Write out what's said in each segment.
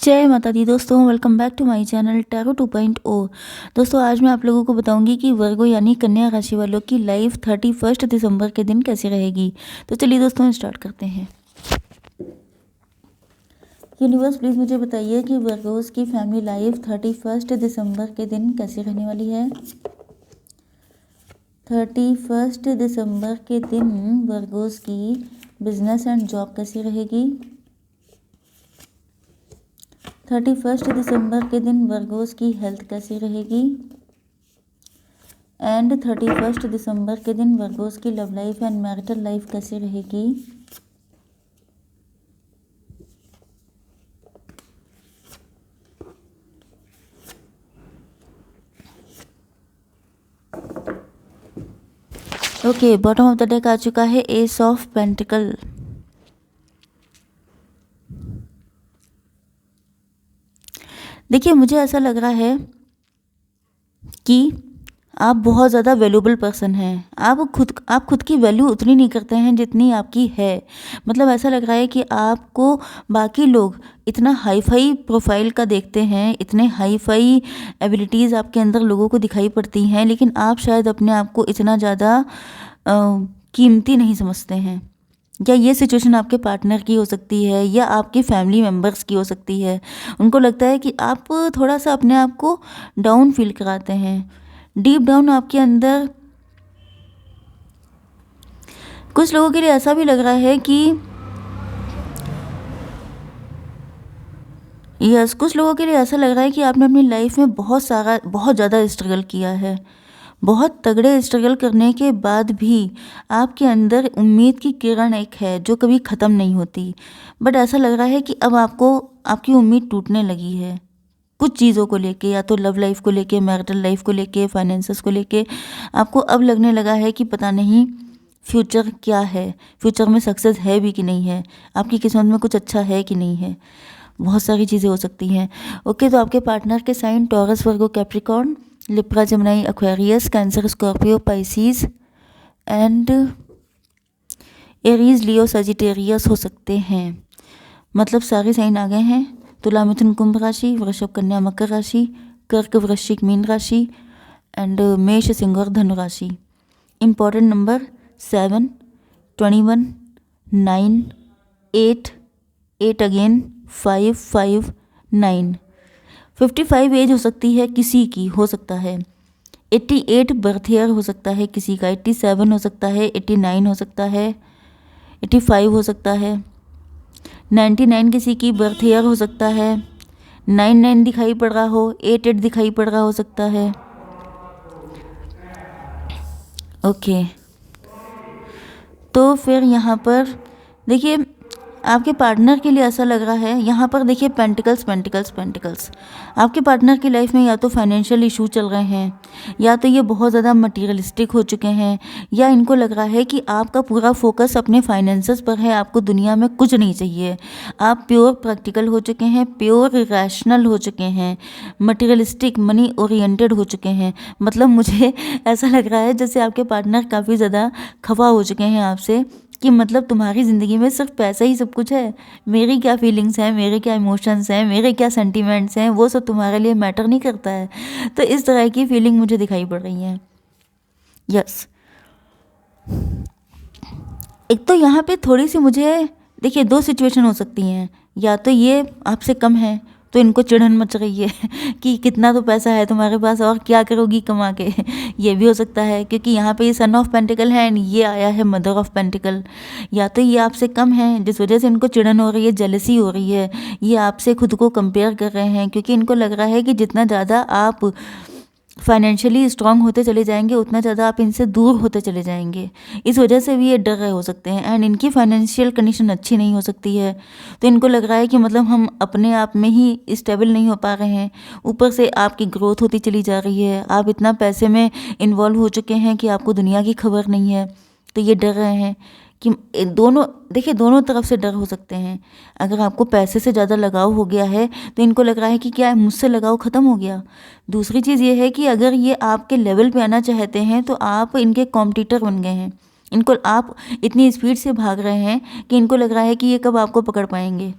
जय माता दी दोस्तों, welcome back to my channel tarot 2.0। दोस्तों आज मैं आप लोगों को बताऊंगी कि वर्गो यानी कन्या राशि वालों की लाइफ 31 दिसंबर के दिन कैसी रहेगी। तो चलिए दोस्तों स्टार्ट करते हैं। यूनिवर्स प्लीज़ मुझे बताइए कि वर्गोस की फैमिली लाइफ 31 दिसंबर के दिन कैसी रहने वाली है। 31 दिसंबर के दिन वर्गोस की बिजनेस एंड जॉब कैसी रहेगी। 31 दिसंबर के दिन वर्गोस की हेल्थ कैसी रहेगी। एंड 31 दिसंबर के दिन वर्गोस की love life and marital life कैसी रहेगी। Okay, bottom of the deck आ चुका है एस ऑफ पेंटिकल। देखिए मुझे ऐसा लग रहा है कि आप बहुत ज़्यादा वैल्यूबल पर्सन हैं। आप खुद की वैल्यू उतनी नहीं करते हैं जितनी आपकी है। मतलब ऐसा लग रहा है कि आपको बाकी लोग इतना हाई फाई प्रोफाइल का देखते हैं, इतने हाई फाई एबिलिटीज़ आपके अंदर लोगों को दिखाई पड़ती हैं, लेकिन आप शायद अपने आप को इतना ज़्यादा कीमती नहीं समझते हैं। या ये सिचुएशन आपके पार्टनर की हो सकती है या आपके फैमिली मेम्बर्स की हो सकती है। उनको लगता है कि आप थोड़ा सा अपने आप को डाउन फील कराते हैं। डीप डाउन आपके अंदर कुछ लोगों के लिए ऐसा भी लग रहा है कि कुछ लोगों के लिए ऐसा लग रहा है कि आपने अपनी लाइफ में बहुत ज़्यादा स्ट्रगल किया है। बहुत तगड़े स्ट्रगल करने के बाद भी आपके अंदर उम्मीद की किरण एक है जो कभी ख़त्म नहीं होती। बट ऐसा लग रहा है कि अब आपको आपकी उम्मीद टूटने लगी है कुछ चीज़ों को लेके, या तो लव लाइफ को लेके, मैरिटल लाइफ को लेके, फाइनेंसेस को लेके। आपको अब लगने लगा है कि पता नहीं फ्यूचर क्या है, फ्यूचर में सक्सेस है भी कि नहीं है, आपकी किस्मत में कुछ अच्छा है कि नहीं है। बहुत सारी चीज़ें हो सकती हैं। ओके, तो आपके पार्टनर के sign Taurus, Virgo, Capricorn, Libra, Gemini, Aquarius, Cancer, Scorpio, Pisces and Aries, Leo, Sagittarius हो सकते हैं। मतलब सारे साइन आ गए हैं। तुला, मिथुन, कुंभ राशि, वृषभ, कन्या, मकर राशि, कर्क, वृश्चिक, मीन राशि एंड मेष, सिंह और धनु राशि। Important number 7, 21, 9, 8, 8 again, 5, 5, 9। 55 एज हो सकती है किसी की, हो सकता है 88 बर्थ ईयर हो सकता है किसी का, 87 हो सकता है, 89 हो सकता है, 85 हो सकता है, 99 किसी की बर्थ ईयर हो सकता है, 99 दिखाई पड़ रहा हो, 88 दिखाई पड़ रहा हो सकता है। ओके, तो फिर यहाँ पर देखिए आपके पार्टनर के लिए ऐसा लग रहा है, यहाँ पर देखिए पेंटिकल्स पेंटिकल्स पेंटिकल्स। आपके पार्टनर की लाइफ में या तो फाइनेंशियल इशू चल रहे हैं, या तो ये बहुत ज़्यादा मटीरियलिस्टिक हो चुके हैं, या इनको लग रहा है कि आपका पूरा फोकस अपने फाइनेंसेस पर है, आपको दुनिया में कुछ नहीं चाहिए। आप प्योर प्रैक्टिकल हो चुके हैं, प्योर रैशनल हो चुके हैं, मटीरियलिस्टिक मनी ओरिएंटेड हो चुके हैं। मतलब मुझे ऐसा लग रहा है जैसे आपके पार्टनर काफ़ी ज़्यादा खफा हो चुके हैं आपसे, कि मतलब तुम्हारी ज़िंदगी में सिर्फ पैसा ही सब कुछ है, मेरी क्या फीलिंग्स हैं, मेरे क्या इमोशंस हैं, मेरे क्या सेंटिमेंट्स हैं, वो सब तुम्हारे लिए मैटर नहीं करता है। तो इस तरह की फीलिंग मुझे दिखाई पड़ रही है। यस, एक तो यहाँ पे थोड़ी सी मुझे देखिए 2 सिचुएशन हो सकती हैं। या तो ये आपसे कम है तो इनको चिढ़न मच रही है कि कितना तो पैसा है तुम्हारे पास और क्या करोगी कमा के। ये भी हो सकता है क्योंकि यहाँ पे ये सन ऑफ पेंटिकल है एंड ये आया है मदर ऑफ पेंटिकल। या तो ये आपसे कम है जिस वजह से इनको चिढ़न हो रही है, जेलसी हो रही है, ये आपसे खुद को कंपेयर कर रहे हैं, क्योंकि इनको लग रहा है कि जितना ज़्यादा आप फाइनेंशियली स्ट्रांग होते चले जाएंगे उतना ज़्यादा आप इनसे दूर होते चले जाएंगे। इस वजह से भी ये डर रहे हो सकते हैं एंड इनकी फाइनेंशियल कंडीशन अच्छी नहीं हो सकती है। तो इनको लग रहा है कि मतलब हम अपने आप में ही स्टेबल नहीं हो पा रहे हैं, ऊपर से आपकी ग्रोथ होती चली जा रही है, आप इतना पैसे में इन्वॉल्व हो चुके हैं कि आपको दुनिया की खबर नहीं है। तो ये डर रहे हैं कि दोनों देखिए दोनों तरफ से डर हो सकते हैं। अगर आपको पैसे से ज़्यादा लगाव हो गया है तो इनको लग रहा है कि क्या मुझसे लगाव ख़त्म हो गया। दूसरी चीज़ ये है कि अगर ये आपके लेवल पे आना चाहते हैं तो आप इनके कॉम्पिटिटर बन गए हैं। इनको आप इतनी स्पीड से भाग रहे हैं कि इनको लग रहा है कि ये कब आपको पकड़ पाएंगे।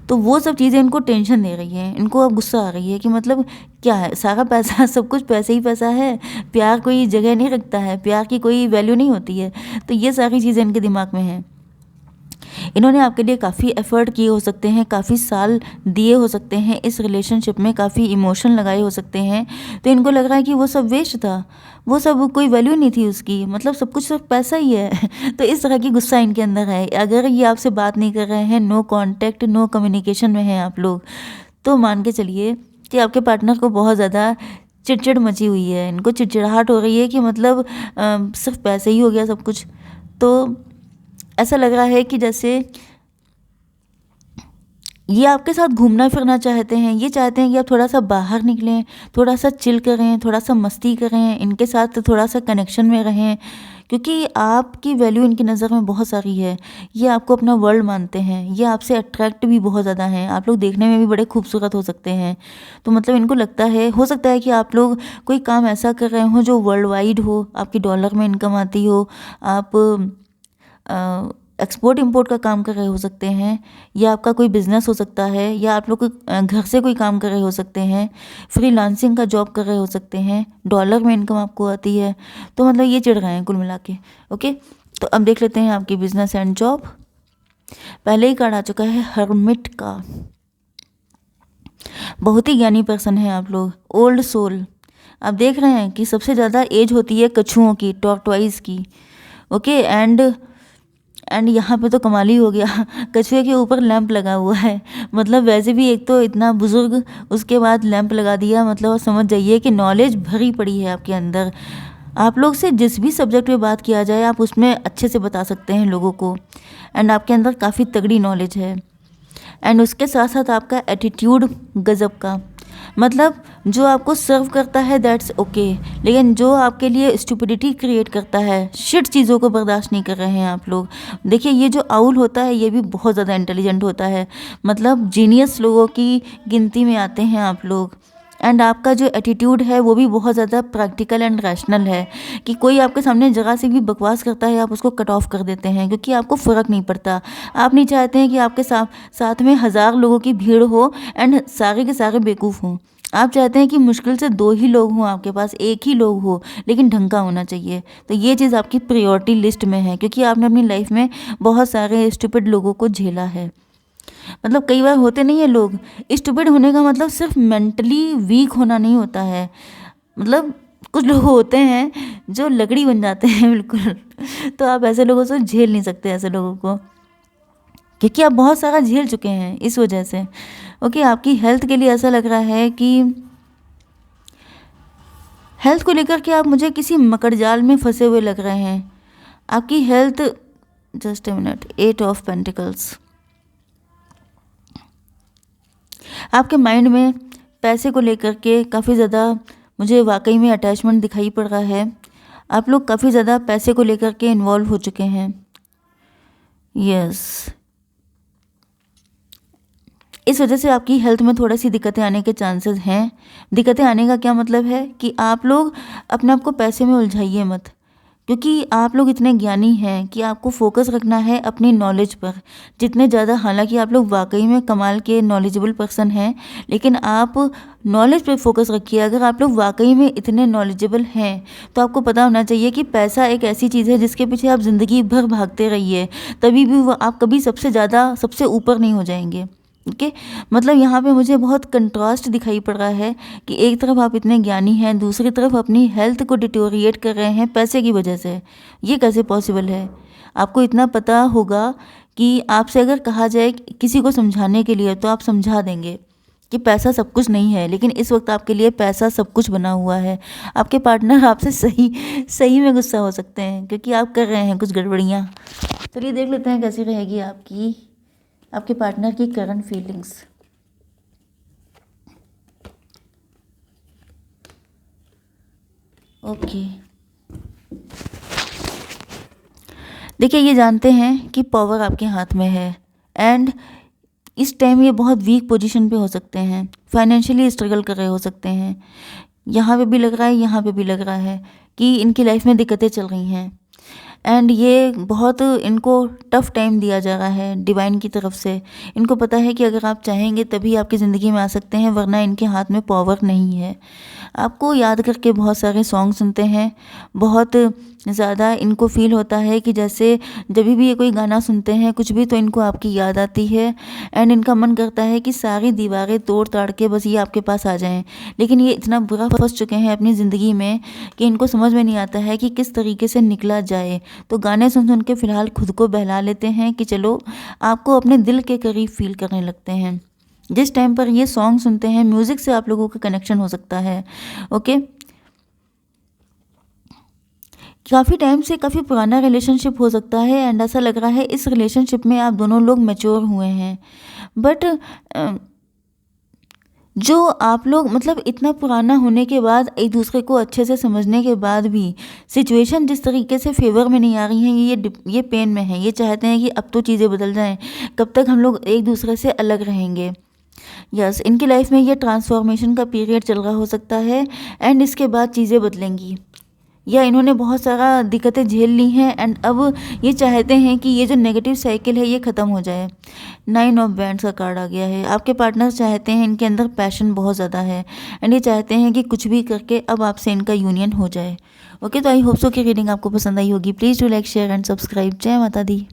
तो वो सब चीज़ें इनको टेंशन दे रही है, इनको अब गुस्सा आ रही है कि मतलब क्या है, सारा पैसा सब कुछ पैसे ही पैसा है, प्यार कोई जगह नहीं रखता है, प्यार की कोई वैल्यू नहीं होती है। तो ये सारी चीज़ें इनके दिमाग में हैं। इन्होंने आपके लिए काफ़ी एफ़र्ट किए हो सकते हैं, काफ़ी साल दिए हो सकते हैं इस रिलेशनशिप में, काफ़ी इमोशन लगाए हो सकते हैं। तो इनको लग रहा है कि वो सब वेस्ट था, वो सब कोई वैल्यू नहीं थी उसकी, मतलब सब कुछ सिर्फ पैसा ही है। तो इस तरह की गुस्सा इनके अंदर है। अगर ये आपसे बात नहीं कर रहे हैं, नो कांटेक्ट, नो कम्युनिकेशन में हैं आप लोग, तो मान के चलिए कि आपके पार्टनर को बहुत ज़्यादा चिड़चिड़ मची हुई है, इनको चिड़चिड़ाहट हो रही है कि मतलब सिर्फ पैसे ही हो गया सब कुछ। तो ऐसा लग रहा है कि जैसे ये आपके साथ घूमना फिरना चाहते हैं, ये चाहते हैं कि आप थोड़ा सा बाहर निकलें, थोड़ा सा चिल करें, थोड़ा सा मस्ती करें, इनके साथ थोड़ा सा कनेक्शन में रहें, क्योंकि आपकी वैल्यू इनकी नज़र में बहुत सारी है। ये आपको अपना वर्ल्ड मानते हैं, ये आपसे अट्रैक्ट भी बहुत ज़्यादा हैं, आप लोग देखने में भी बड़े खूबसूरत हो सकते हैं। तो मतलब इनको लगता है, हो सकता है कि आप लोग कोई काम ऐसा कर रहे हो जो वर्ल्ड वाइड हो, आपकी डॉलर में इनकम आती हो, आप एक्सपोर्ट इंपोर्ट का काम कर रहे हो सकते हैं, या आपका कोई बिजनेस हो सकता है, या आप लोग घर से कोई काम कर रहे हो सकते हैं, फ्रीलांसिंग का जॉब कर रहे हो सकते हैं, डॉलर में इनकम आपको आती है। तो मतलब ये चिढ़ रहे हैं कुल मिला के। ओके, तो अब देख लेते हैं आपकी बिजनेस एंड जॉब। पहले ही कार्ड आ चुका है हर्मिट का। बहुत ही ज्ञानी पर्सन है आप लोग, ओल्ड सोल। आप देख रहे हैं कि सबसे ज़्यादा एज होती है कछुओं की, टॉर्टवाइज की। ओके, एंड यहाँ पे तो कमाल ही हो गया, कछुए के ऊपर लैंप लगा हुआ है। मतलब वैसे भी एक तो इतना बुजुर्ग, उसके बाद लैंप लगा दिया, मतलब समझ जाइए कि नॉलेज भरी पड़ी है आपके अंदर। आप लोग से जिस भी सब्जेक्ट पे बात किया जाए, आप उसमें अच्छे से बता सकते हैं लोगों को, एंड आपके अंदर काफ़ी तगड़ी नॉलेज है। एंड उसके साथ साथ आपका एटीट्यूड गजब का, मतलब जो आपको सर्व करता है दैट्स ओके, लेकिन जो आपके लिए स्टुपिडिटी क्रिएट करता है, शिट चीज़ों को बर्दाश्त नहीं कर रहे हैं आप लोग। देखिए, ये जो आउल होता है ये भी बहुत ज़्यादा इंटेलिजेंट होता है, मतलब जीनियस लोगों की गिनती में आते हैं आप लोग। एंड आपका जो एटीट्यूड है वो भी बहुत ज़्यादा प्रैक्टिकल एंड रैशनल है, कि कोई आपके सामने जगह से भी बकवास करता है आप उसको कट ऑफ कर देते हैं, क्योंकि आपको फ़र्क नहीं पड़ता। आप नहीं चाहते हैं कि आपके साथ में 1000 लोगों की भीड़ हो एंड सारे के सारे बेवकूफ़ हों। आप चाहते हैं कि मुश्किल से 2 ही लोग हों आपके पास, 1 ही लोग हो, लेकिन ढंग का होना चाहिए। तो ये चीज़ आपकी प्रायोरिटी लिस्ट में है, क्योंकि आपने अपनी लाइफ में बहुत सारे स्टूपिड लोगों को झेला है। मतलब कई बार होते नहीं है लोग, स्टूपिड होने का मतलब सिर्फ मेंटली वीक होना नहीं होता है, मतलब कुछ लोग होते हैं जो लकड़ी बन जाते हैं बिल्कुल। तो आप ऐसे लोगों से झेल नहीं सकते, ऐसे लोगों को, क्योंकि आप बहुत सारा झेल चुके हैं इस वजह से। ओके, आपकी हेल्थ के लिए ऐसा लग रहा है कि हेल्थ को लेकर के आप मुझे किसी मकड़जाल में फंसे हुए लग रहे हैं। आपकी health, just a minute, 8 of pentacles. आपके माइंड में पैसे को लेकर के काफ़ी ज़्यादा मुझे वाकई में अटैचमेंट दिखाई पड़ रहा है। आप लोग काफ़ी ज़्यादा पैसे को लेकर के इन्वॉल्व हो चुके हैं। यस, इस वजह से आपकी हेल्थ में थोड़ी सी दिक्कतें आने के चांसेस हैं। दिक्कतें आने का क्या मतलब है कि आप लोग अपने आप को पैसे में उलझाइए मत, क्योंकि आप लोग इतने ज्ञानी हैं कि आपको फोकस रखना है अपनी नॉलेज पर जितने ज़्यादा। हालांकि आप लोग वाकई में कमाल के नॉलेजेबल पर्सन हैं, लेकिन आप नॉलेज पे फोकस रखिए। अगर आप लोग वाकई में इतने नॉलेजेबल हैं तो आपको पता होना चाहिए कि पैसा एक ऐसी चीज़ है जिसके पीछे आप ज़िंदगी भर भागते रहिए, तभी भी वो आप कभी सबसे ज़्यादा सबसे ऊपर नहीं हो जाएंगे। ओके, मतलब यहाँ पे मुझे बहुत कंट्रास्ट दिखाई पड़ रहा है कि एक तरफ आप इतने ज्ञानी हैं, दूसरी तरफ अपनी हेल्थ को डिटोरिएट कर रहे हैं पैसे की वजह से। ये कैसे पॉसिबल है? आपको इतना पता होगा कि आपसे अगर कहा जाए किसी को समझाने के लिए तो आप समझा देंगे कि पैसा सब कुछ नहीं है, लेकिन इस वक्त आपके लिए पैसा सब कुछ बना हुआ है। आपके पार्टनर आपसे सही में गुस्सा हो सकते हैं, क्योंकि आप कर रहे हैं कुछ गड़बड़ियाँ। चलिए देख लेते हैं कैसी रहेगी आपके पार्टनर की करंट फीलिंग्स। ओके, देखिए, ये जानते हैं कि पावर आपके हाथ में है, एंड इस टाइम ये बहुत वीक पोजीशन पे हो सकते हैं, फाइनेंशियली स्ट्रगल कर रहे हो सकते हैं। यहाँ पे भी लग रहा है, यहाँ पे भी लग रहा है कि इनकी लाइफ में दिक्कतें चल रही हैं। एंड ये बहुत इनको टफ टाइम दिया जा रहा है डिवाइन की तरफ से। इनको पता है कि अगर आप चाहेंगे तभी आपकी ज़िंदगी में आ सकते हैं, वरना इनके हाथ में पावर नहीं है। आपको याद करके बहुत सारे सॉन्ग सुनते हैं, बहुत ज़्यादा इनको फील होता है कि जैसे जब भी ये कोई गाना सुनते हैं कुछ भी, तो इनको आपकी याद आती है एंड इनका मन करता है कि सारी दीवारें तोड़ ताड़ के बस ये आपके पास आ जाएं। लेकिन ये इतना बुरा फंस चुके हैं अपनी ज़िंदगी में कि इनको समझ में नहीं आता है कि किस तरीके से निकला जाए। तो गाने सुन सुन के फ़िलहाल खुद को बहला लेते हैं कि चलो आपको अपने दिल के करीब फील करने लगते हैं। जिस टाइम पर ये सॉन्ग सुनते हैं, म्यूज़िक से आप लोगों का कनेक्शन हो सकता है। ओके, काफ़ी टाइम से काफ़ी पुराना रिलेशनशिप हो सकता है एंड ऐसा लग रहा है इस रिलेशनशिप में आप दोनों लोग मैच्योर हुए हैं। बट जो आप लोग मतलब इतना पुराना होने के बाद, एक दूसरे को अच्छे से समझने के बाद भी सिचुएशन जिस तरीके से फेवर में नहीं आ रही हैं, ये पेन में है। ये चाहते हैं कि अब तो चीज़ें बदल जाएं, कब तक हम लोग एक दूसरे से अलग रहेंगे। यस, इनकी लाइफ में ये ट्रांसफॉर्मेशन का पीरियड चल रहा हो सकता है एंड इसके बाद चीज़ें बदलेंगी, या इन्होंने बहुत सारा दिक्कतें झेल ली हैं एंड अब ये चाहते हैं कि ये जो नेगेटिव साइकिल है ये ख़त्म हो जाए। 9 ऑफ वैंड्स का कार्ड आ गया है। आपके पार्टनर चाहते हैं, इनके अंदर पैशन बहुत ज़्यादा है एंड ये चाहते हैं कि कुछ भी करके अब आपसे इनका यूनियन हो जाए। ओके, तो आई होप सो कि रीडिंग आपको पसंद आई होगी। Please do like, share and subscribe. जय माता दी।